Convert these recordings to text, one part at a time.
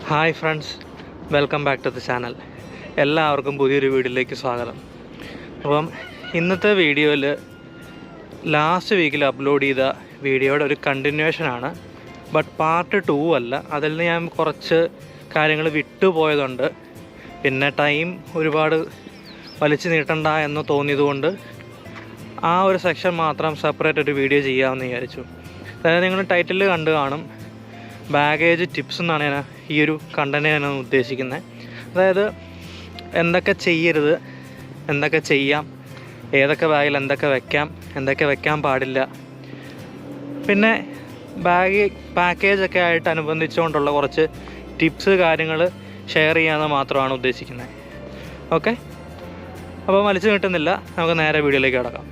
Hi friends, welcome back to the channel. എല്ലാവർക്കും പുതിയൊരു വീഡിയോയിലേക്ക് സ്വാഗതം. അപ്പം ഇന്നത്തെ വീഡിയോയിൽ ലാസ്റ്റ് വീക്കിൽ അപ്ലോഡ് ചെയ്ത വീഡിയോയുടെ ഒരു കണ്ടിന്യൂഷനാണ്. ബട്ട് പാർട്ട് 2 അല്ല. അതിൽ നിന്ന് ഞാൻ കുറച്ച് കാര്യങ്ങൾ വിട്ടുപോയതുണ്ട്. പിന്നെ ടൈം ഒരുപാട് വലിച്ചു നീട്ടണ്ട എന്ന് തോന്നിയതുകൊണ്ട് ആ ഒരു സെക്ഷൻ മാത്രം സെപ്പറേറ്റ് ഒരു വീഡിയോ ചെയ്യാമെന്ന് വിചാരിച്ചു. അതായത് നിങ്ങൾ ടൈറ്റിൽ കണ്ടു കാണും, ബാഗേജ് ടിപ്സ് എന്നാണ് ഞാൻ ഈ ഒരു കണ്ടന്റ് ഞാൻ ഉദ്ദേശിക്കുന്നത്. അതായത് എന്തൊക്കെ ചെയ്യരുത്, എന്തൊക്കെ ചെയ്യാം, ഏതൊക്കെ ബാഗിൽ എന്തൊക്കെ വെക്കാൻ പാടില്ല, പിന്നെ പാക്കേജൊക്കെ ആയിട്ട് അനുബന്ധിച്ചുകൊണ്ടുള്ള കുറച്ച് ടിപ്സ് കാര്യങ്ങൾ ഷെയർ ചെയ്യാമെന്ന് മാത്രമാണ് ഉദ്ദേശിക്കുന്നത്. ഓക്കെ, അപ്പോൾ വലിച്ചു കിട്ടുന്നില്ല, നമുക്ക് നേരെ വീഡിയോയിലേക്ക് കിടക്കാം.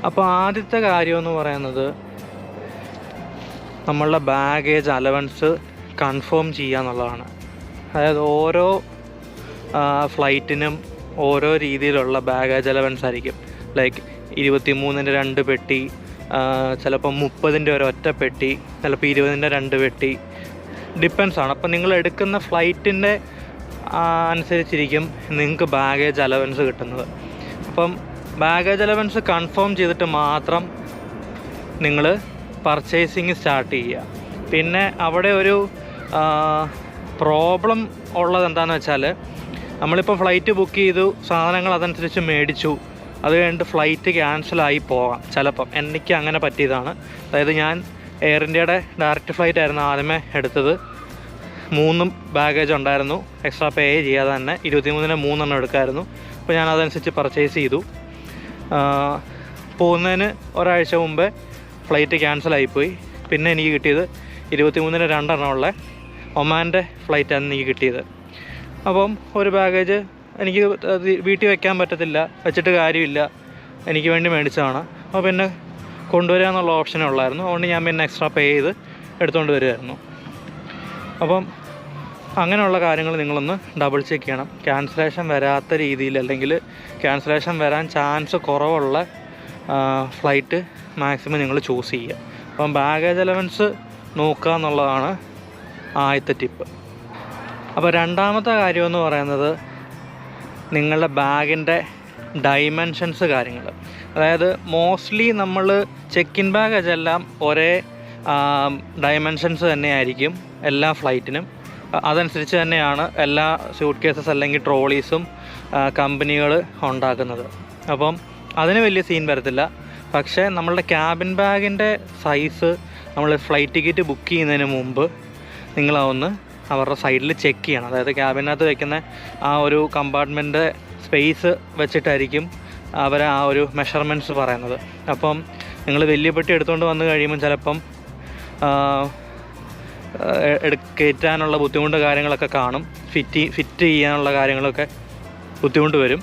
അപ്പോൾ ആദ്യത്തെ കാര്യമെന്ന് പറയുന്നത് നമ്മളുടെ ബാഗേജ് അലവൻസ് കൺഫേം ചെയ്യുക എന്നുള്ളതാണ്. അതായത് ഓരോ ഫ്ലൈറ്റിനും ഓരോ രീതിയിലുള്ള ബാഗേജ് അലവൻസ് ആയിരിക്കും. ലൈക്ക് 23-ൻ്റെ 2 പെട്ടി, ചിലപ്പോൾ 30-ൻ്റെ ഒരൊറ്റ പെട്ടി, ചിലപ്പോൾ 20-ൻ്റെ 2 പെട്ടി, ഡിപ്പെൻസ് ആണ്. അപ്പം നിങ്ങൾ എടുക്കുന്ന ഫ്ലൈറ്റിൻ്റെ അനുസരിച്ചിരിക്കും നിങ്ങൾക്ക് ബാഗേജ് അലവൻസ് കിട്ടുന്നത്. അപ്പം ബാഗേജ് അലവൻസ് കൺഫേം ചെയ്തിട്ട് മാത്രം നിങ്ങൾ പർച്ചേസിങ് സ്റ്റാർട്ട് ചെയ്യുക. പിന്നെ അവിടെ ഒരു പ്രോബ്ലം ഉള്ളത് എന്താണെന്ന് വെച്ചാൽ, നമ്മളിപ്പോൾ ഫ്ലൈറ്റ് ബുക്ക് ചെയ്തു, സാധനങ്ങൾ അതനുസരിച്ച് മേടിച്ചു, അത് കഴിഞ്ഞിട്ട് ഫ്ലൈറ്റ് ക്യാൻസലായി പോകാം ചിലപ്പം. എനിക്ക് അങ്ങനെ പറ്റിയതാണ്. അതായത് ഞാൻ എയർ ഇന്ത്യയുടെ ഡയറക്റ്റ് ഫ്ലൈറ്റ് ആയിരുന്നു ആദ്യമേ എടുത്തത്. 3 ബാഗേജ് ഉണ്ടായിരുന്നു, എക്സ്ട്രാ പേ ചെയ്യാതെ തന്നെ 23-ന് 3 എണ്ണം എടുക്കാമായിരുന്നു. അപ്പോൾ ഞാൻ അതനുസരിച്ച് പർച്ചേസ് ചെയ്തു. പോകുന്നതിന് ഒരാഴ്ച മുമ്പേ ഫ്ലൈറ്റ് ക്യാൻസലായിപ്പോയി. പിന്നെ എനിക്ക് കിട്ടിയത് 23-ന് 2 എണ്ണമുള്ള ഒമാൻ്റെ ഫ്ലൈറ്റാണ് എനിക്ക് കിട്ടിയത്. അപ്പം ഒരു ബാഗേജ് എനിക്ക് വീട്ടിൽ വയ്ക്കാൻ പറ്റത്തില്ല, വെച്ചിട്ട് കാര്യമില്ല, എനിക്ക് വേണ്ടി മേടിച്ചതാണ്. അപ്പോൾ പിന്നെ കൊണ്ടുവരിക എന്നുള്ള ഓപ്ഷനേ ഉള്ളായിരുന്നു. അതുകൊണ്ട് ഞാൻ പിന്നെ എക്സ്ട്രാ പേ ചെയ്ത് എടുത്തുകൊണ്ട് വരുമായിരുന്നു. അപ്പം അങ്ങനെയുള്ള കാര്യങ്ങൾ നിങ്ങളൊന്ന് ഡബിൾ ചെക്ക് ചെയ്യണം. ക്യാൻസലേഷൻ വരാത്ത രീതിയിൽ, അല്ലെങ്കിൽ ക്യാൻസലേഷൻ വരാൻ ചാൻസ് കുറവുള്ള ഫ്ലൈറ്റ് മാക്സിമം നിങ്ങൾ ചൂസ് ചെയ്യുക. അപ്പം ബാഗേജ് അലവൻസ് നോക്കുക എന്നുള്ളതാണ് ആദ്യത്തെ ടിപ്പ്. അപ്പോൾ രണ്ടാമത്തെ കാര്യമെന്ന് പറയുന്നത് നിങ്ങളുടെ ബാഗിൻ്റെ ഡൈമെൻഷൻസ് കാര്യങ്ങൾ. അതായത് മോസ്റ്റ്ലി നമ്മൾ ചെക്ക് ഇൻ ബാഗേജ് എല്ലാം ഒരേ ഡൈമെൻഷൻസ് തന്നെയായിരിക്കും എല്ലാ ഫ്ലൈറ്റിനും. അതനുസരിച്ച് തന്നെയാണ് എല്ലാ സ്യൂട്ട് കേസസ് അല്ലെങ്കിൽ ട്രോളീസും കമ്പനികൾ ഉണ്ടാക്കുന്നത്. അപ്പം അതിന് വലിയ സീൻ വരത്തില്ല. പക്ഷേ നമ്മളുടെ ക്യാബിൻ ബാഗിൻ്റെ സൈസ് നമ്മൾ ഫ്ലൈറ്റ് ടിക്കറ്റ് ബുക്ക് ചെയ്യുന്നതിന് മുമ്പ് നിങ്ങളതൊന്ന് അവരുടെ സൈഡിൽ ചെക്ക് ചെയ്യണം. അതായത് ക്യാബിനകത്ത് വയ്ക്കുന്ന ആ ഒരു കമ്പാർട്ട്മെൻറ്റ് സ്പേസ് വെച്ചിട്ടായിരിക്കും അവർ ആ ഒരു മെഷർമെൻറ്റ്സ് പറയുന്നത്. അപ്പം നിങ്ങൾ വലിയ പെട്ടി എടുത്തുകൊണ്ട് വന്നു കഴിയുമ്പം ചിലപ്പം കയറ്റാനുള്ള ബുദ്ധിമുട്ട് കാര്യങ്ങളൊക്കെ കാണും, ഫിറ്റ് ചെയ്യാനുള്ള കാര്യങ്ങളൊക്കെ ബുദ്ധിമുട്ട് വരും.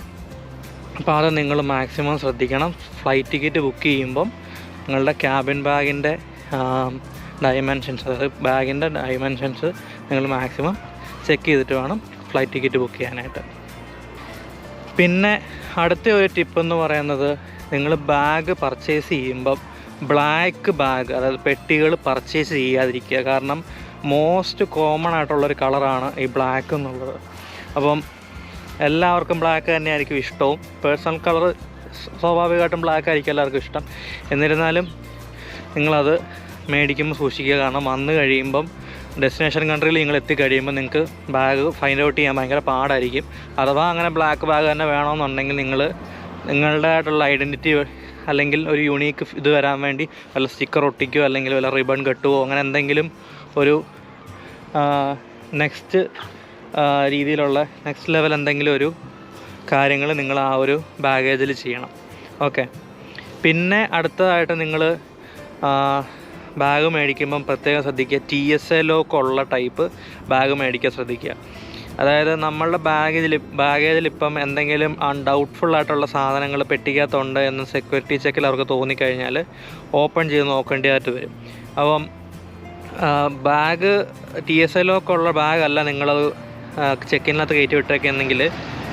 അപ്പോൾ അത് നിങ്ങൾ മാക്സിമം ശ്രദ്ധിക്കണം. ഫ്ലൈറ്റ് ടിക്കറ്റ് ബുക്ക് ചെയ്യുമ്പം നിങ്ങളുടെ ക്യാബിൻ ബാഗിൻ്റെ ഡൈമെൻഷൻസ്, അതായത് ബാഗിൻ്റെ ഡൈമെൻഷൻസ് നിങ്ങൾ മാക്സിമം ചെക്ക് ചെയ്തിട്ട് വേണം ഫ്ലൈറ്റ് ടിക്കറ്റ് ബുക്ക് ചെയ്യാനായിട്ട്. പിന്നെ അടുത്ത ഒരു ടിപ്പ് എന്ന് പറയുന്നത്, നിങ്ങൾ ബാഗ് പർച്ചേസ് ചെയ്യുമ്പം ബ്ലാക്ക് ബാഗ്, അതായത് പെട്ടികൾ പർച്ചേസ് ചെയ്യാതിരിക്കുക. കാരണം മോസ്റ്റ് കോമൺ ആയിട്ടുള്ളൊരു കളറാണ് ഈ ബ്ലാക്ക് എന്നുള്ളത്. അപ്പം എല്ലാവർക്കും ബ്ലാക്ക് തന്നെയായിരിക്കും ഇഷ്ടവും. പേഴ്സണൽ കളർ സ്വാഭാവികമായിട്ടും ബ്ലാക്ക് ആയിരിക്കും എല്ലാവർക്കും ഇഷ്ടം. എന്നിരുന്നാലും നിങ്ങളത് മേടിക്കുമ്പോൾ സൂക്ഷിക്കുക. കാരണം വന്നു കഴിയുമ്പം ഡെസ്റ്റിനേഷൻ കൺട്രിയിൽ നിങ്ങൾ എത്തിക്കഴിയുമ്പോൾ നിങ്ങൾക്ക് ബാഗ് ഫൈൻഡ് ഔട്ട് ചെയ്യാൻ ഭയങ്കര പാടായിരിക്കും. അഥവാ അങ്ങനെ ബ്ലാക്ക് ബാഗ് തന്നെ വേണമെന്നുണ്ടെങ്കിൽ നിങ്ങൾ നിങ്ങളുടേതായിട്ടുള്ള ഐഡൻറ്റിറ്റി അല്ലെങ്കിൽ ഒരു യൂണീക്ക് ഇത് വരാൻ വേണ്ടി വല്ല സ്റ്റിക്കർ ഒട്ടിക്കുകയോ അല്ലെങ്കിൽ വല്ല റിബൺ കെട്ടുകയോ അങ്ങനെ എന്തെങ്കിലും ഒരു നെക്സ്റ്റ് രീതിയിലുള്ള നെക്സ്റ്റ് ലെവൽ എന്തെങ്കിലും ഒരു കാര്യങ്ങൾ നിങ്ങൾ ആ ഒരു ബാഗേജിൽ ചെയ്യണം. ഓക്കെ. പിന്നെ അടുത്തതായിട്ട് നിങ്ങൾ ബാഗ് മേടിക്കുമ്പം പ്രത്യേകം ശ്രദ്ധിക്കുക, TSA ലോക്ക് ഉള്ള ടൈപ്പ് ബാഗ് മേടിക്കാൻ ശ്രദ്ധിക്കുക. അതായത് നമ്മളുടെ ബാഗേജിൽ ഇപ്പം എന്തെങ്കിലും ഡൗട്ട്ഫുള്ളായിട്ടുള്ള സാധനങ്ങൾ പെട്ടിക്കകത്തുണ്ട് എന്ന് സെക്യൂരിറ്റി ചെക്കിൽ അവർക്ക് തോന്നിക്കഴിഞ്ഞാൽ ഓപ്പൺ ചെയ്ത് നോക്കേണ്ടതായിട്ട് വരും. അപ്പം ബാഗ് TSA ലോക്കുള്ള ബാഗല്ല നിങ്ങളത് ചെക്കിനകത്ത് കയറ്റി വിട്ടേക്കെന്നെങ്കിൽ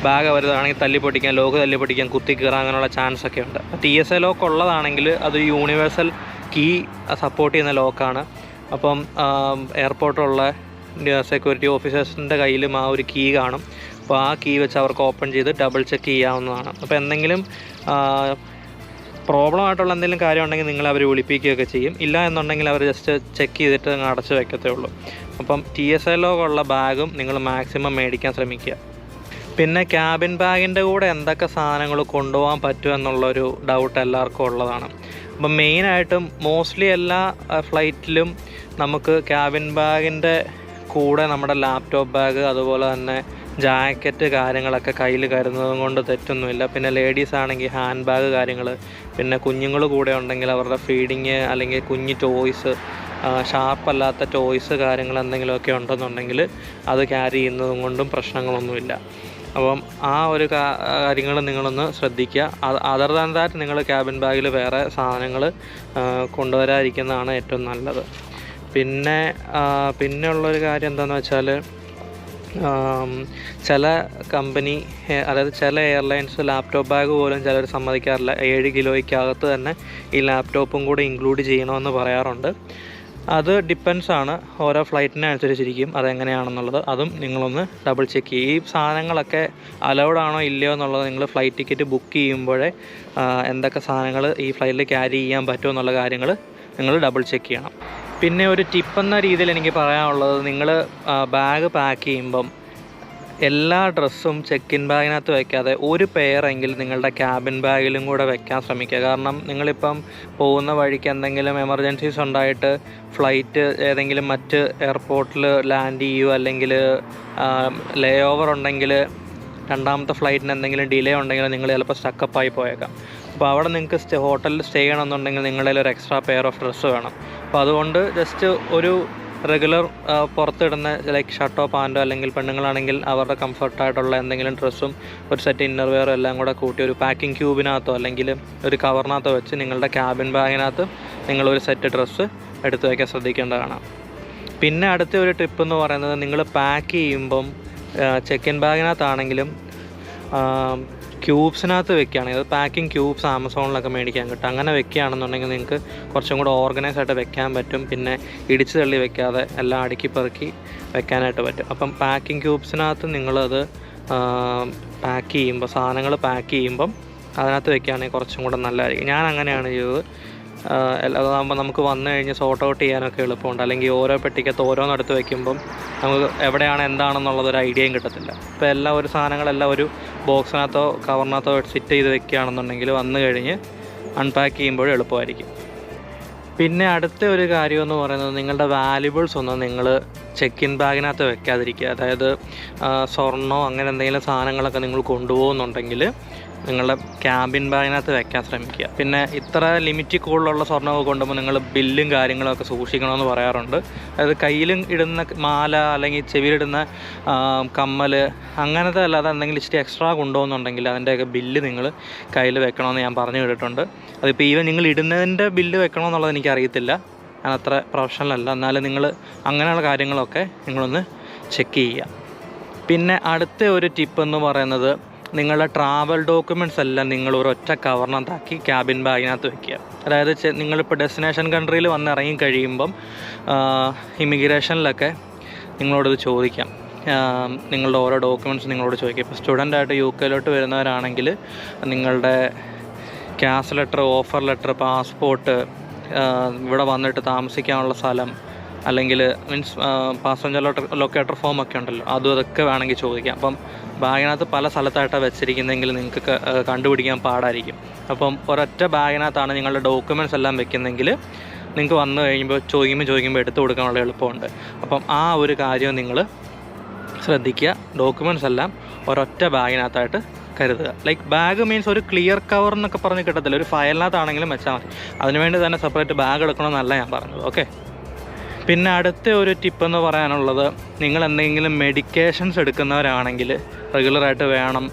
ബാഗ് വരുന്നതാണെങ്കിൽ തല്ലിപ്പൊട്ടിക്കാൻ, ലോക്ക് തല്ലിപ്പൊട്ടിക്കാൻ, കുത്തി കയറാൻ അങ്ങനെയുള്ള ചാൻസ് ഒക്കെ ഉണ്ട്. TSA ലോക്ക് ഉള്ളതാണെങ്കിൽ അത് യൂണിവേഴ്സൽ കീ സപ്പോർട്ട് ചെയ്യുന്ന ലോക്കാണ്. അപ്പം എയർപോർട്ടിലുള്ള സെക്യൂരിറ്റി ഓഫീസേഴ്സിൻ്റെ കയ്യിലും ആ ഒരു കീ കാണും. അപ്പോൾ ആ കീ വെച്ച് അവർക്ക് ഓപ്പൺ ചെയ്ത് ഡബിൾ ചെക്ക് ചെയ്യാവുന്നതാണ്. അപ്പോൾ എന്തെങ്കിലും പ്രോബ്ലമായിട്ടുള്ള എന്തെങ്കിലും കാര്യം ഉണ്ടെങ്കിൽ നിങ്ങൾ അവർ വിളിപ്പിക്കുകയൊക്കെ ചെയ്യും. ഇല്ല എന്നുണ്ടെങ്കിൽ അവർ ജസ്റ്റ് ചെക്ക് ചെയ്തിട്ട് അങ്ങ് അടച്ച് വയ്ക്കത്തേ ഉള്ളൂ. അപ്പം TSA ലോഗുള്ള ബാഗും നിങ്ങൾ മാക്സിമം മേടിക്കാൻ ശ്രമിക്കുക. പിന്നെ ക്യാബിൻ ബാഗിൻ്റെ കൂടെ എന്തൊക്കെ സാധനങ്ങൾ കൊണ്ടുപോകാൻ പറ്റുമെന്നുള്ളൊരു ഡൗട്ട് എല്ലാവർക്കും ഉള്ളതാണ്. അപ്പം മെയിനായിട്ടും മോസ്റ്റ്ലി എല്ലാ ഫ്ലൈറ്റിലും നമുക്ക് ക്യാബിൻ ബാഗിൻ്റെ കൂടെ നമ്മുടെ ലാപ്ടോപ്പ് ബാഗ്, അതുപോലെ തന്നെ ജാക്കറ്റ് കാര്യങ്ങളൊക്കെ കയ്യിൽ കരുതുന്നതും കൊണ്ട് തെറ്റൊന്നുമില്ല. പിന്നെ ലേഡീസ് ആണെങ്കിൽ ഹാൻഡ് ബാഗ് കാര്യങ്ങൾ, പിന്നെ കുഞ്ഞുങ്ങൾ കൂടെ ഉണ്ടെങ്കിൽ അവരുടെ ഫീഡിങ് അല്ലെങ്കിൽ കുഞ്ഞ് ടോയ്സ്, ഷാർപ്പല്ലാത്ത ടോയ്സ് കാര്യങ്ങൾ എന്തെങ്കിലുമൊക്കെ ഉണ്ടെന്നുണ്ടെങ്കിൽ അത് ക്യാരി ചെയ്യുന്നതും കൊണ്ടും പ്രശ്നങ്ങളൊന്നുമില്ല. അപ്പം ആ ഒരു കാര്യങ്ങൾ നിങ്ങളൊന്ന് ശ്രദ്ധിക്കുക. അതർ ദാൻ ദാറ്റ് നിങ്ങൾ ക്യാബിൻ ബാഗിൽ വേറെ സാധനങ്ങൾ കൊണ്ടുവരാതിരിക്കുന്നതാണ് ഏറ്റവും നല്ലത്. പിന്നെ ഉള്ളൊരു കാര്യം എന്താണെന്ന് വെച്ചാൽ, ചില കമ്പനി, അതായത് ചില എയർലൈൻസ് ലാപ്ടോപ്പ് ബാഗ് പോലും ചിലർ സമ്മതിക്കാറില്ല. 7 കിലോയ്ക്കകത്ത് തന്നെ ഈ ലാപ്ടോപ്പും കൂടെ ഇൻക്ലൂഡ് ചെയ്യണമെന്ന് പറയാറുണ്ട്. അത് ഡിപ്പെൻസാണ്, ഓരോ ഫ്ലൈറ്റിനെ അനുസരിച്ചിരിക്കും അതെങ്ങനെയാണെന്നുള്ളത്. അതും നിങ്ങളൊന്ന് ഡബിൾ ചെക്ക് ചെയ്യും. ഈ സാധനങ്ങളൊക്കെ അലൗഡ് ആണോ ഇല്ലയോ എന്നുള്ളത് നിങ്ങൾ ഫ്ലൈറ്റ് ടിക്കറ്റ് ബുക്ക് ചെയ്യുമ്പോഴേ എന്തൊക്കെ സാധനങ്ങൾ ഈ ഫ്ലൈറ്റിൽ ക്യാരി ചെയ്യാൻ പറ്റുമോ എന്നുള്ള കാര്യങ്ങൾ നിങ്ങൾ ഡബിൾ ചെക്ക് ചെയ്യണം. പിന്നെ ഒരു ടിപ്പെന്ന രീതിയിൽ എനിക്ക് പറയാനുള്ളത്, നിങ്ങൾ ബാഗ് പാക്ക് ചെയ്യുമ്പം എല്ലാ ഡ്രസ്സും ചെക്ക് ഇൻ ബാഗിനകത്ത് വയ്ക്കാതെ ഒരു പെയറെങ്കിലും നിങ്ങളുടെ ക്യാബിൻ ബാഗിലും കൂടെ വെക്കാൻ ശ്രമിക്കുക. കാരണം നിങ്ങളിപ്പം പോകുന്ന വഴിക്ക് എന്തെങ്കിലും എമർജൻസീസ് ഉണ്ടായിട്ട് ഫ്ലൈറ്റ് ഏതെങ്കിലും മറ്റ് എയർപോർട്ടിൽ ലാൻഡ് ചെയ്യുകയോ അല്ലെങ്കിൽ ലേ ഓവർ ഉണ്ടെങ്കിൽ രണ്ടാമത്തെ ഫ്ലൈറ്റിന് എന്തെങ്കിലും ഡിലേ ഉണ്ടെങ്കിൽ നിങ്ങൾ ചിലപ്പോൾ സ്റ്റക്കപ്പായി പോയേക്കാം. അപ്പോൾ അവിടെ നിങ്ങൾക്ക് ഹോട്ടലിൽ സ്റ്റേ ചെയ്യണമെന്നുണ്ടെങ്കിൽ നിങ്ങളുടെ ഒരു എക്സ്ട്രാ പെയർ ഓഫ് ഡ്രസ്സ് വേണം. അപ്പോൾ അതുകൊണ്ട് ജസ്റ്റ് ഒരു റെഗുലർ പുറത്തിടുന്ന ലൈക്ക് ഷർട്ടോ പാൻറ്റോ, അല്ലെങ്കിൽ പെണ്ണുങ്ങളാണെങ്കിൽ അവരുടെ കംഫർട്ടായിട്ടുള്ള എന്തെങ്കിലും ഡ്രസ്സും ഒരു സെറ്റ് ഇന്നർവെയറും എല്ലാം കൂടെ കൂട്ടി ഒരു പാക്കിംഗ് ക്യൂബിനകത്തോ അല്ലെങ്കിൽ ഒരു കവറിനകത്തോ വെച്ച് നിങ്ങളുടെ ക്യാബിൻ ബാഗിനകത്ത് നിങ്ങളൊരു സെറ്റ് ഡ്രസ്സ് എടുത്തു വയ്ക്കാൻ ശ്രദ്ധിക്കേണ്ടതാണ്. പിന്നെ അടുത്ത ഒരു ടിപ്പ് എന്ന് പറയുന്നത്, നിങ്ങൾ പാക്ക് ചെയ്യുമ്പം ചെക്ക് ഇൻ ബാഗിനകത്താണെങ്കിലും ക്യൂബ്സിനകത്ത് വെക്കുകയാണെങ്കിൽ, അത് പാക്കിംഗ് ക്യൂബ്സ് ആമസോണിലൊക്കെ മേടിക്കാൻ കിട്ടും. അങ്ങനെ വെക്കുകയാണെന്നുണ്ടെങ്കിൽ നിങ്ങൾക്ക് കുറച്ചും കൂടെ ഓർഗനൈസ് ആയിട്ട് വെക്കാൻ പറ്റും. പിന്നെ ഇടിച്ച് തള്ളി വെക്കാതെ എല്ലാം അടുക്കി പെറുക്കി വെക്കാനായിട്ട് പറ്റും. അപ്പം പാക്കിംഗ് ക്യൂബ്സിനകത്ത് നിങ്ങളത് പാക്ക് ചെയ്യുമ്പോൾ, സാധനങ്ങൾ പാക്ക് ചെയ്യുമ്പം അതിനകത്ത് വെക്കുകയാണെങ്കിൽ കുറച്ചും കൂടെ നല്ലതായിരിക്കും. ഞാൻ അങ്ങനെയാണ് ചെയ്തത്. അതാകുമ്പോൾ നമുക്ക് വന്നു കഴിഞ്ഞ് സോർട്ട് ഔട്ട് ചെയ്യാനൊക്കെ എളുപ്പമുണ്ട്. അല്ലെങ്കിൽ ഓരോ പെട്ടിക്കകത്ത് ഓരോന്നെടുത്ത് വയ്ക്കുമ്പം നമുക്ക് എവിടെയാണ് എന്താണെന്നുള്ളതൊരു ഐഡിയയും കിട്ടത്തില്ല. ഇപ്പോൾ എല്ലാം ഒരു സാധനങ്ങളെല്ലാം ഒരു ബോക്സിനകത്തോ കവറിനകത്തോ സിറ്റ് ചെയ്ത് വെക്കുകയാണെന്നുണ്ടെങ്കിൽ വന്നു കഴിഞ്ഞ് അൺപാക്ക് ചെയ്യുമ്പോഴും എളുപ്പമായിരിക്കും. പിന്നെ അടുത്ത ഒരു കാര്യമെന്ന് പറയുന്നത്, നിങ്ങളുടെ വാല്യുബിൾസ് ഒന്നും നിങ്ങൾ ചെക്ക് ഇൻ ബാഗിനകത്ത് വെക്കാതിരിക്കുക. അതായത് സ്വർണ്ണമോ അങ്ങനെ എന്തെങ്കിലും സാധനങ്ങളൊക്കെ നിങ്ങൾ കൊണ്ടുപോകുന്നുണ്ടെങ്കിൽ നിങ്ങളുടെ ക്യാബിൻ ബാഗിനകത്ത് വെക്കാൻ ശ്രമിക്കുക. പിന്നെ ഇത്ര ലിമിറ്റിൽ കൂടുതലുള്ള സ്വർണ്ണമൊക്കെ കൊണ്ടുപോകുമ്പോൾ നിങ്ങൾ ബില്ലും കാര്യങ്ങളൊക്കെ സൂക്ഷിക്കണമെന്ന് പറയാറുണ്ട്. അതായത് കയ്യിലും ഇടുന്ന മാല അല്ലെങ്കിൽ ചെവിയിലിടുന്ന കമ്മൽ അങ്ങനത്തെ അല്ലാതെ എന്തെങ്കിലും ഇച്ചിരി എക്സ്ട്രാ കൊണ്ടുപോകുന്നുണ്ടെങ്കിൽ അതിൻ്റെയൊക്കെ ബില്ല് നിങ്ങൾ കയ്യിൽ വെക്കണമെന്ന് ഞാൻ പറഞ്ഞു കേട്ടിട്ടുണ്ട്. അതിപ്പോൾ ഈവൻ നിങ്ങൾ ഇടുന്നതിൻ്റെ ബില്ല് വെക്കണമെന്നുള്ളത് എനിക്കറിയത്തില്ല, ഞാനത്ര പ്രൊഫഷണൽ അല്ല. എന്നാലും നിങ്ങൾ അങ്ങനെയുള്ള കാര്യങ്ങളൊക്കെ നിങ്ങളൊന്ന് ചെക്ക് ചെയ്യുക. പിന്നെ അടുത്ത ഒരു ടിപ്പ് എന്ന് പറയുന്നത്, നിങ്ങളുടെ ട്രാവൽ ഡോക്യുമെൻറ്റ്സ് എല്ലാം നിങ്ങൾ ഒരൊറ്റ കവറിനകത്താക്കി ക്യാബിൻ ബാഗിനകത്ത് വയ്ക്കുക. അതായത് നിങ്ങളിപ്പോൾ ഡെസ്റ്റിനേഷൻ കൺട്രിയിൽ വന്ന് ഇറങ്ങി കഴിയുമ്പം ഇമിഗ്രേഷനിലൊക്കെ നിങ്ങളോടത് ചോദിക്കാം. നിങ്ങളുടെ ഓരോ ഡോക്യുമെൻറ്റ്സ് നിങ്ങളോട് ചോദിക്കുക. ഇപ്പോൾ സ്റ്റുഡൻ്റായിട്ട് UK വരുന്നവരാണെങ്കിൽ നിങ്ങളുടെ cash letter, offer letter, passport, ഇവിടെ വന്നിട്ട് താമസിക്കാനുള്ള സ്ഥലം, അല്ലെങ്കിൽ മീൻസ് പാസഞ്ചർ ലൊക്കേറ്റർ ഫോമൊക്കെ ഉണ്ടല്ലോ, അതൊക്കെ വേണമെങ്കിൽ ചോദിക്കാം. അപ്പം ബാഗിനകത്ത് പല സ്ഥലത്തായിട്ടാണ് വെച്ചിരിക്കുന്നതെങ്കിൽ നിങ്ങൾക്ക് കണ്ടുപിടിക്കാൻ പാടായിരിക്കും. അപ്പം ഒരൊറ്റ ബാഗിനകത്താണ് നിങ്ങളുടെ ഡോക്യുമെൻറ്റ്സ് എല്ലാം വെക്കുന്നതെങ്കിൽ നിങ്ങൾക്ക് വന്നു കഴിയുമ്പോൾ ചോദിക്കുമ്പോൾ എടുത്തു കൊടുക്കാനുള്ള എളുപ്പമുണ്ട്. അപ്പം ആ ഒരു കാര്യം നിങ്ങൾ ശ്രദ്ധിക്കുക. ഡോക്യുമെൻറ്റ്സ് എല്ലാം ഒരൊറ്റ ബാഗിനകത്തായിട്ട് കരുതുക. ലൈക്ക് ബാഗ് മീൻസ് ഒരു ക്ലിയർ കവർ എന്നൊക്കെ പറഞ്ഞ് കിട്ടത്തില്ല, ഒരു ഫയലിനകത്താണെങ്കിലും വെച്ചാൽ മതി. അതിനുവേണ്ടി തന്നെ സെപ്പറേറ്റ് ബാഗ് എടുക്കണമെന്നല്ല ഞാൻ പറഞ്ഞത്. ഓക്കെ. പിന്നെ അടുത്ത ഒരു ടിപ്പെന്ന് പറയാനുള്ളത്, നിങ്ങൾ എന്തെങ്കിലും മെഡിക്കേഷൻസ് എടുക്കുന്നവരാണെങ്കിൽ റെഗുലറായിട്ട് വേണം,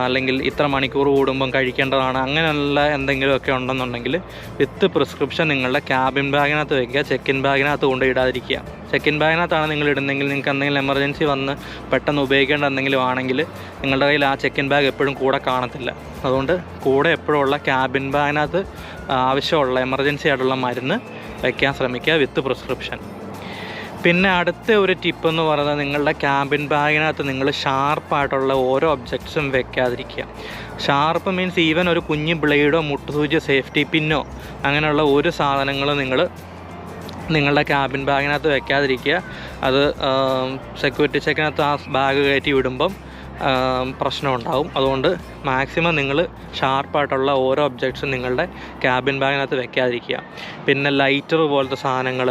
അല്ലെങ്കിൽ ഇത്ര മണിക്കൂർ കൂടുമ്പം കഴിക്കേണ്ടതാണ്, അങ്ങനെയുള്ള എന്തെങ്കിലുമൊക്കെ ഉണ്ടെന്നുണ്ടെങ്കിൽ വിത്ത് പ്രിസ്ക്രിപ്ഷൻ നിങ്ങളുടെ ക്യാബിൻ ബാഗിനകത്ത് വയ്ക്കുക. ചെക്ക് ഇൻ ബാഗിനകത്ത് കൊണ്ട് ഇടാതിരിക്കുക. ചെക്ക് ഇൻ ബാഗിനകത്താണ് നിങ്ങൾ ഇടുന്നെങ്കിൽ നിങ്ങൾക്ക് എന്തെങ്കിലും എമർജൻസി വന്ന് പെട്ടെന്ന് ഉപയോഗിക്കേണ്ട എന്തെങ്കിലും ആണെങ്കിൽ നിങ്ങളുടെ കയ്യിൽ ആ ചെക്ക് ഇൻ ബാഗ് എപ്പോഴും കൂടെ കാണത്തില്ല. അതുകൊണ്ട് കൂടെ എപ്പോഴുള്ള ക്യാബിൻ ബാഗിനകത്ത് ആവശ്യമുള്ള എമർജൻസി ആയിട്ടുള്ള മരുന്ന് വയ്ക്കാൻ ശ്രമിക്കുക വിത്ത് പ്രിസ്ക്രിപ്ഷൻ. പിന്നെ അടുത്ത ഒരു ടിപ്പ് എന്ന് പറയുന്നത് നിങ്ങളുടെ ക്യാബിൻ ബാഗിനകത്ത് നിങ്ങൾ ഷാർപ്പായിട്ടുള്ള ഓരോ ഒബ്ജക്ട്സും വെക്കാതിരിക്കുക. ഷാർപ്പ് മീൻസ് ഈവൻ ഒരു കുഞ്ഞ് ബ്ലേഡോ മുട്ടുസൂചിയോ സേഫ്റ്റി പിന്നോ അങ്ങനെയുള്ള ഒരു സാധനങ്ങളും നിങ്ങളുടെ ക്യാബിൻ ബാഗിനകത്ത് വെക്കാതിരിക്കുക. അത് സെക്യൂരിറ്റി ചെക്കിനകത്ത് ആ ബാഗ് കയറ്റി വിടുമ്പം പ്രശ്നമുണ്ടാവും. അതുകൊണ്ട് മാക്സിമം നിങ്ങൾ ഷാർപ്പായിട്ടുള്ള ഓരോ ഒബ്ജക്ട്സും നിങ്ങളുടെ ക്യാബിൻ ബാഗിനകത്ത് വെക്കാതിരിക്കുക. പിന്നെ ലൈറ്റർ പോലത്തെ സാധനങ്ങൾ,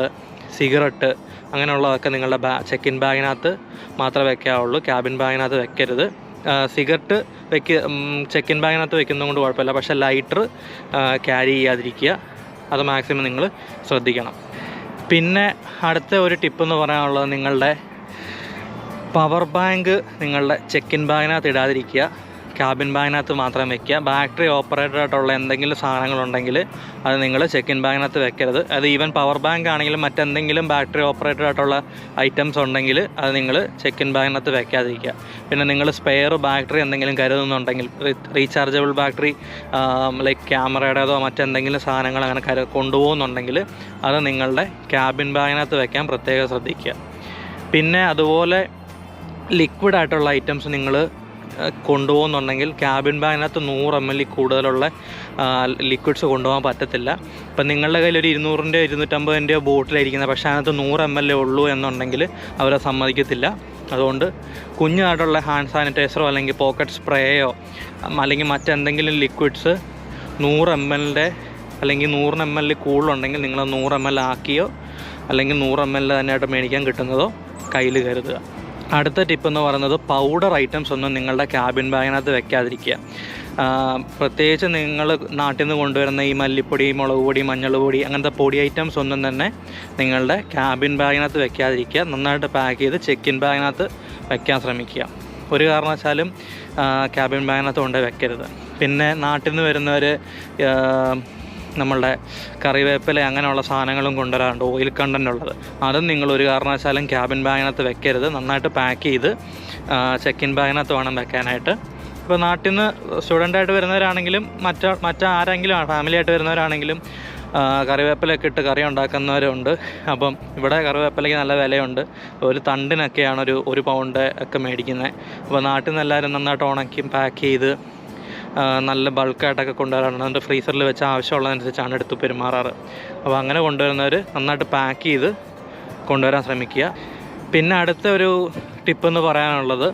സിഗരറ്റ് അങ്ങനെയുള്ളതൊക്കെ നിങ്ങളുടെ ചെക്കിൻ ബാഗിനകത്ത് മാത്രമേ വെക്കാവുള്ളൂ, ക്യാബിൻ ബാഗിനകത്ത് വെക്കരുത്. സിഗരറ്റ് ചെക്കിൻ ബാഗിനകത്ത് വെക്കുന്നത് കൊണ്ട് കുഴപ്പമില്ല, പക്ഷേ ലൈറ്റർ ക്യാരി ചെയ്യാതിരിക്കുക. അത് മാക്സിമം നിങ്ങൾ ശ്രദ്ധിക്കണം. പിന്നെ അടുത്ത ഒരു ടിപ്പ് എന്ന് പറയാനുള്ളത് നിങ്ങളുടെ പവർ ബാങ്ക് നിങ്ങളുടെ ചെക്കിൻ ബാഗിനകത്ത് ഇടാതിരിക്കുക, ക്യാബിൻ ബാഗിനകത്ത് മാത്രം വെക്കുക. ബാറ്ററി ഓപ്പറേറ്റഡ് ആയിട്ടുള്ള എന്തെങ്കിലും സാധനങ്ങളുണ്ടെങ്കിൽ അത് നിങ്ങൾ ചെക്കിൻ ബാഗിനകത്ത് വെക്കരുത്. അത് ഈവൻ പവർ ബാങ്ക് ആണെങ്കിലും മറ്റെന്തെങ്കിലും ബാറ്ററി ഓപ്പറേറ്റഡ് ആയിട്ടുള്ള ഐറ്റംസ് ഉണ്ടെങ്കിൽ അത് നിങ്ങൾ ചെക്കിൻ ബാഗിനകത്ത് വെക്കാതിരിക്കുക. പിന്നെ നിങ്ങൾ സ്പെയർ ബാറ്ററി എന്തെങ്കിലും കരുതുന്നുണ്ടെങ്കിൽ, റീചാർജബിൾ ബാറ്ററി ലൈക്ക് ക്യാമറയുടേതോ മറ്റെന്തെങ്കിലും സാധനങ്ങൾ അങ്ങനെ കൊണ്ടുപോകുന്നുണ്ടെങ്കിൽ അത് നിങ്ങളുടെ ക്യാബിൻ ബാഗിനകത്ത് വെക്കാൻ പ്രത്യേകം ശ്രദ്ധിക്കുക. പിന്നെ അതുപോലെ ലിക്വിഡ് ആയിട്ടുള്ള ഐറ്റംസ് നിങ്ങൾ കൊണ്ടുപോകുന്നുണ്ടെങ്കിൽ ക്യാബിൻ ബാഗിനകത്ത് 100 ml കൂടുതലുള്ള ലിക്വിഡ്സ് കൊണ്ടുപോകാൻ പറ്റത്തില്ല. ഇപ്പം നിങ്ങളുടെ കയ്യിൽ ഒരു 200 250 ബോട്ടിലായിരിക്കുന്നത്, പക്ഷേ അതിനകത്ത് 100 ml ഉള്ളൂ എന്നുണ്ടെങ്കിൽ അവരെ സമ്മതിക്കത്തില്ല. അതുകൊണ്ട് കുഞ്ഞായിട്ടുള്ള ഹാൻഡ് സാനിറ്റൈസറോ അല്ലെങ്കിൽ പോക്കറ്റ് സ്പ്രേയോ അല്ലെങ്കിൽ മറ്റെന്തെങ്കിലും ലിക്വിഡ്സ് 100 ml അല്ലെങ്കിൽ 100 ml കൂടുതലുണ്ടെങ്കിൽ നിങ്ങൾ 100 ml ആക്കിയോ അല്ലെങ്കിൽ 100 ml തന്നെയായിട്ട് മേടിക്കാൻ കിട്ടുന്നതോ കയ്യിൽ കരുതുക. അടുത്ത ടിപ്പ് എന്ന് പറയുന്നത് പൗഡർ ഐറ്റംസ് ഒന്നും നിങ്ങളുടെ ക്യാബിൻ ബാഗിനകത്ത് വെക്കാതിരിക്കുക. പ്രത്യേകിച്ച് നിങ്ങൾ നാട്ടിൽ നിന്ന് കൊണ്ടുവരുന്ന ഈ മല്ലിപ്പൊടി, മുളക് പൊടി, മഞ്ഞൾ പൊടി അങ്ങനത്തെ പൊടി ഐറ്റംസ് ഒന്നും തന്നെ നിങ്ങളുടെ ക്യാബിൻ ബാഗിനകത്ത് വെക്കാതിരിക്കുക. നന്നായിട്ട് പാക്ക് ചെയ്ത് ചെക്കിൻ ബാഗിനകത്ത് വെക്കാൻ ശ്രമിക്കുക. ഒരു കാരണവശാലും ക്യാബിൻ ബാഗിനകത്ത് കൊണ്ട് വെക്കരുത്. പിന്നെ നാട്ടിൽ നിന്ന് വരുന്നവർ നമ്മളുടെ കറിവേപ്പില അങ്ങനെയുള്ള സാധനങ്ങളും കൊണ്ടുവരാറുണ്ട്, ഓയിൽ കണ്ടൻ്റ് ഉള്ളത്. അതും നിങ്ങളൊരു കാരണവശാലും ക്യാബിൻ ബാഗിനകത്ത് വെക്കരുത്. നന്നായിട്ട് പാക്ക് ചെയ്ത് ചെക്കിൻ ബാഗിനകത്ത് വേണം വെക്കാനായിട്ട്. ഇപ്പോൾ നാട്ടിൽ നിന്ന് സ്റ്റുഡൻ്റായിട്ട് വരുന്നവരാണെങ്കിലും മറ്റാരെങ്കിലും ഫാമിലി ആയിട്ട് വരുന്നവരാണെങ്കിലും കറിവേപ്പിലൊക്കെ ഇട്ട് കറി ഉണ്ടാക്കുന്നവരുണ്ട്. അപ്പം ഇവിടെ കറിവേപ്പിലയ്ക്ക് നല്ല വിലയുണ്ട്. ഒരു തണ്ടിനൊക്കെയാണ് ഒരു പൗണ്ട് ഒക്കെ മേടിക്കുന്നത്. അപ്പോൾ നാട്ടിൽ നിന്ന് എല്ലാവരും നന്നായിട്ട് ഉണക്കി പാക്ക് ചെയ്ത് നല്ല ബൾക്കായിട്ടൊക്കെ കൊണ്ടുവരാറുണ്ട്. എന്നിട്ട് ഫ്രീസറിൽ വെച്ച് ആവശ്യമുള്ളതനുസരിച്ചാണ് എടുത്ത് പെരുമാറാറ്. അപ്പോൾ അങ്ങനെ കൊണ്ടുവരുന്നവർ നന്നായിട്ട് പാക്ക് ചെയ്ത് കൊണ്ടുവരാൻ ശ്രമിക്കുക. പിന്നെ അടുത്ത ഒരു ടിപ്പെന്ന് പറയാനുള്ളത്,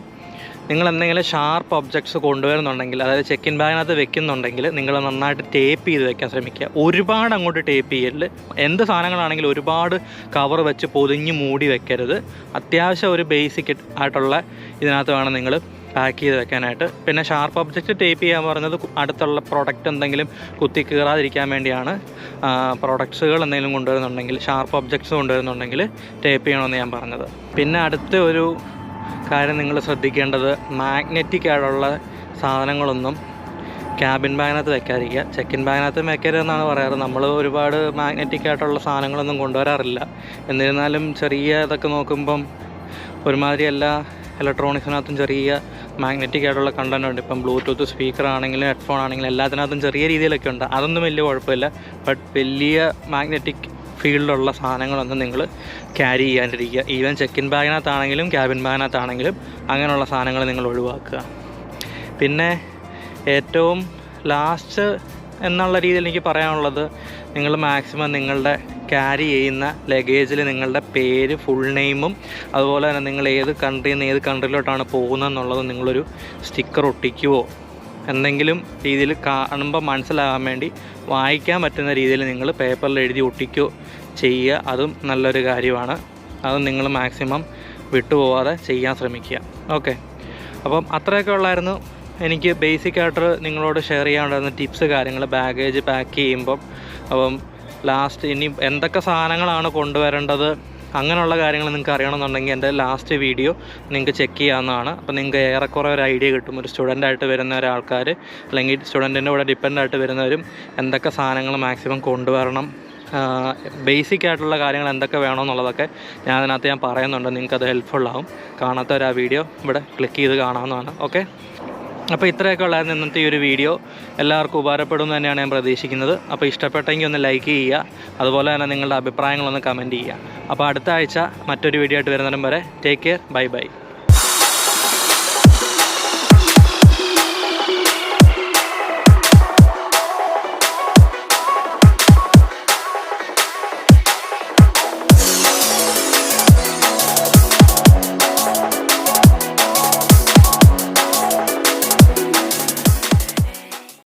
നിങ്ങൾ എന്തെങ്കിലും ഷാർപ്പ് ഒബ്ജക്ട്സ് കൊണ്ടുവരുന്നുണ്ടെങ്കിൽ, അതായത് ചെക്കിൻ ബാഗിനകത്ത് വെക്കുന്നുണ്ടെങ്കിൽ നിങ്ങൾ നന്നായിട്ട് ടേപ്പ് ചെയ്ത് വെക്കാൻ ശ്രമിക്കുക. ഒരുപാട് അങ്ങോട്ട് ടേപ്പ് ചെയ്യരുത്. എന്ത് സാധനങ്ങളാണെങ്കിലും ഒരുപാട് കവർ വെച്ച് പൊതിഞ്ഞ് മൂടി വെക്കരുത്. അത്യാവശ്യം ഒരു ബേസിക് ആയിട്ടുള്ള ഇതിനകത്ത് വേണം നിങ്ങൾ പാക്ക് ചെയ്ത് വെക്കാനായിട്ട്. പിന്നെ ഷാർപ്പ് ഒബ്ജക്റ്റ് ടേപ്പ് ചെയ്യാൻ പറഞ്ഞത് അടുത്തുള്ള പ്രോഡക്റ്റ് എന്തെങ്കിലും കുത്തി കീറാതിരിക്കാൻ വേണ്ടിയാണ്. പ്രോഡക്ട്സുകൾ എന്തെങ്കിലും കൊണ്ടുവരുന്നുണ്ടെങ്കിൽ, ഷാർപ്പ് ഒബ്ജക്ട്സ് കൊണ്ടുവരുന്നുണ്ടെങ്കിൽ ടേപ്പ് ചെയ്യണമെന്ന് ഞാൻ പറഞ്ഞത്. പിന്നെ അടുത്ത ഒരു കാര്യം നിങ്ങൾ ശ്രദ്ധിക്കേണ്ടത്, മാഗ്നറ്റിക് ആയിട്ടുള്ള സാധനങ്ങളൊന്നും ക്യാബിൻ ബാഗിനകത്ത് വെക്കാതിരിക്കുക. ചെക്കിൻ ബാഗിനകത്ത് വെക്കരുതെന്നാണ് പറയാറ്. നമ്മൾ ഒരുപാട് മാഗ്നറ്റിക് ആയിട്ടുള്ള സാധനങ്ങളൊന്നും കൊണ്ടുവരാറില്ല. എന്നിരുന്നാലും ചെറിയ ഇതൊക്കെ നോക്കുമ്പം ഒരുമാതിരി എല്ലാ ഇലക്ട്രോണിക്സിനകത്തും ചെറിയ മാഗ്നറ്റിക് ആയിട്ടുള്ള കണ്ടൻ്റ് ഉണ്ട്. ഇപ്പം ബ്ലൂടൂത്ത് സ്പീക്കർ ആണെങ്കിലും ഹെഡ്ഫോൺ ആണെങ്കിലും എല്ലാത്തിനകത്തും ചെറിയ രീതിയിലൊക്കെ ഉണ്ട്. അതൊന്നും വലിയ കുഴപ്പമില്ല. ബട്ട് വലിയ മാഗ്നറ്റിക് ഫീൽഡുള്ള സാധനങ്ങളൊന്നും നിങ്ങൾ ക്യാരി ചെയ്യാണ്ടിരിക്കുക. ഈവൻ ചെക്കിൻ ബാഗിനകത്താണെങ്കിലും ക്യാബിൻ ബാഗിനകത്താണെങ്കിലും അങ്ങനെയുള്ള സാധനങ്ങൾ നിങ്ങൾ ഒഴിവാക്കുക. പിന്നെ ഏറ്റവും ലാസ്റ്റ് എന്നുള്ള രീതിയിൽ എനിക്ക് പറയാനുള്ളത്, നിങ്ങൾ മാക്സിമം നിങ്ങളുടെ ക്യാരി ചെയ്യുന്ന ലഗേജിൽ നിങ്ങളുടെ പേര്, ഫുൾ നെയിമും അതുപോലെ തന്നെ നിങ്ങൾ ഏത് കൺട്രിയിൽ നിന്ന് ഏത് കൺട്രിയിലോട്ടാണ് പോകുന്നതെന്നുള്ളത് നിങ്ങളൊരു സ്റ്റിക്കർ ഒട്ടിക്കുകയോ എന്തെങ്കിലും രീതിയിൽ കാണുമ്പോൾ മനസ്സിലാകാൻ വേണ്ടി വായിക്കാൻ പറ്റുന്ന രീതിയിൽ നിങ്ങൾ പേപ്പറിൽ എഴുതി ഒട്ടിക്കുകയോ ചെയ്യുക. അതും നല്ലൊരു കാര്യമാണ്. അതും നിങ്ങൾ മാക്സിമം വിട്ടുപോകാതെ ചെയ്യാൻ ശ്രമിക്കുക. ഓക്കെ, അപ്പം അത്രയൊക്കെ ഉള്ളായിരുന്നു എനിക്ക് ബേസിക്കായിട്ട് നിങ്ങളോട് ഷെയർ ചെയ്യാനുണ്ടായിരുന്ന ടിപ്സ്, കാര്യങ്ങൾ ബാഗേജ് പാക്ക് ചെയ്യുമ്പം. അപ്പം ലാസ്റ്റ് ഇനി എന്തൊക്കെ സാധനങ്ങളാണ് കൊണ്ടുവരേണ്ടത് അങ്ങനെയുള്ള കാര്യങ്ങൾ നിങ്ങൾക്ക് അറിയണമെന്നുണ്ടെങ്കിൽ എൻ്റെ ലാസ്റ്റ് വീഡിയോ നിങ്ങൾക്ക് ചെക്ക് ചെയ്യാവുന്നതാണ്. അപ്പോൾ നിങ്ങൾക്ക് ഏറെക്കുറെ ഒരു ഐഡിയ കിട്ടും. ഒരു സ്റ്റുഡൻ്റായിട്ട് വരുന്ന ഒരാൾക്കാർ അല്ലെങ്കിൽ സ്റ്റുഡൻറ്റിൻ്റെ കൂടെ ഡിപ്പെൻഡായിട്ട് വരുന്നവരും എന്തൊക്കെ സാധനങ്ങൾ മാക്സിമം കൊണ്ടുവരണം, ബേസിക് ആയിട്ടുള്ള കാര്യങ്ങൾ എന്തൊക്കെ വേണമെന്നുള്ളതൊക്കെ അതിനകത്ത് ഞാൻ പറയുന്നുണ്ട്. നിങ്ങൾക്കത് ഹെൽപ്ഫുള്ളാവും. കാണാത്തവർ ആ വീഡിയോ ഇവിടെ ക്ലിക്ക് ചെയ്ത് കാണാവുന്നതാണ്. ഓക്കെ, അപ്പോൾ ഇത്രയൊക്കെ ഉള്ളായിരുന്നു ഇന്നത്തെ ഈ ഒരു വീഡിയോ. എല്ലാവർക്കും ഉപകാരപ്പെടുമെന്ന് തന്നെയാണ് ഞാൻ പ്രതീക്ഷിക്കുന്നത്. അപ്പോൾ ഇഷ്ടപ്പെട്ടെങ്കിൽ ഒന്ന് ലൈക്ക് ചെയ്യുക, അതുപോലെ തന്നെ നിങ്ങളുടെ അഭിപ്രായങ്ങളൊന്ന് കമൻറ്റ് ചെയ്യുക. അപ്പോൾ അടുത്ത ആഴ്ച മറ്റൊരു വീഡിയോ ആയിട്ട് വരുന്നതിനും വരെ ടേക്ക് കെയർ, ബൈ ബൈ.